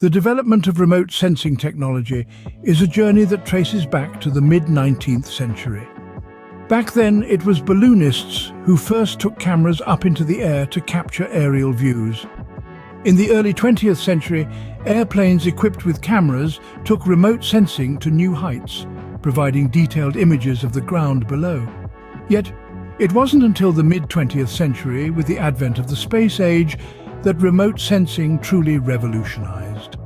The development of remote sensing technology is a journey that traces back to the mid-19th century. Back then, it was balloonists who first took cameras up into the air to capture aerial views. In the early 20th century, airplanes equipped with cameras took remote sensing to new heights, providing detailed images of the ground below. Yet, it wasn't until the mid-20th century, with the advent of the space age, that remote sensing truly revolutionized.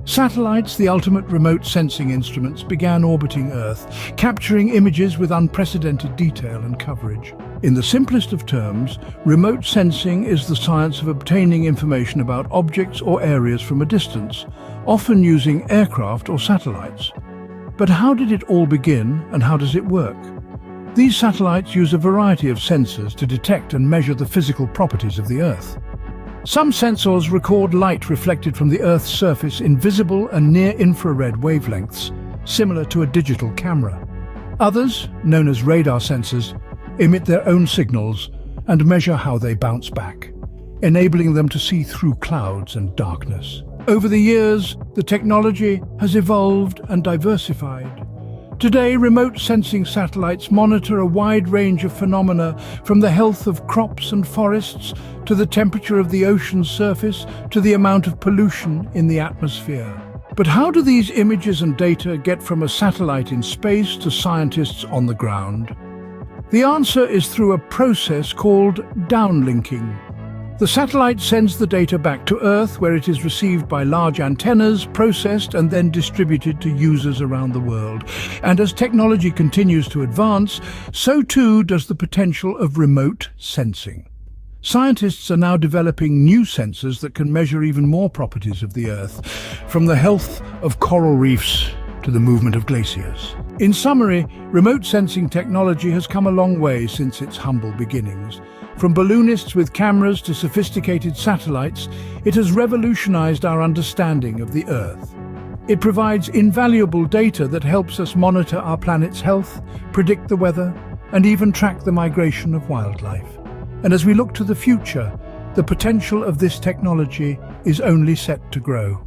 Satellites, the ultimate remote sensing instruments, began orbiting Earth, capturing images with unprecedented detail and coverage. In the simplest of terms, remote sensing is the science of obtaining information about objects or areas from a distance, often using aircraft or satellites. But how did it all begin, and how does it work? These satellites use a variety of sensors to detect and measure the physical properties of the Earth. Some sensors record light reflected from the Earth's surface in visible and near-infrared wavelengths, similar to a digital camera. Others, known as radar sensors, emit their own signals and measure how they bounce back, enabling them to see through clouds and darkness. Over the years, the technology has evolved and diversified. Today, remote sensing satellites monitor a wide range of phenomena, from the health of crops and forests to the temperature of the ocean's surface to the amount of pollution in the atmosphere. But how do these images and data get from a satellite in space to scientists on the ground? The answer is through a process called downlinking. The satellite sends the data back to Earth, where it is received by large antennas, processed and then distributed to users around the world. And as technology continues to advance, so too does the potential of remote sensing. Scientists are now developing new sensors that can measure even more properties of the Earth, from the health of coral reefs to the movement of glaciers. In summary, remote sensing technology has come a long way since its humble beginnings. From balloonists with cameras to sophisticated satellites, it has revolutionized our understanding of the Earth. It provides invaluable data that helps us monitor our planet's health, predict the weather, and even track the migration of wildlife. And as we look to the future, the potential of this technology is only set to grow.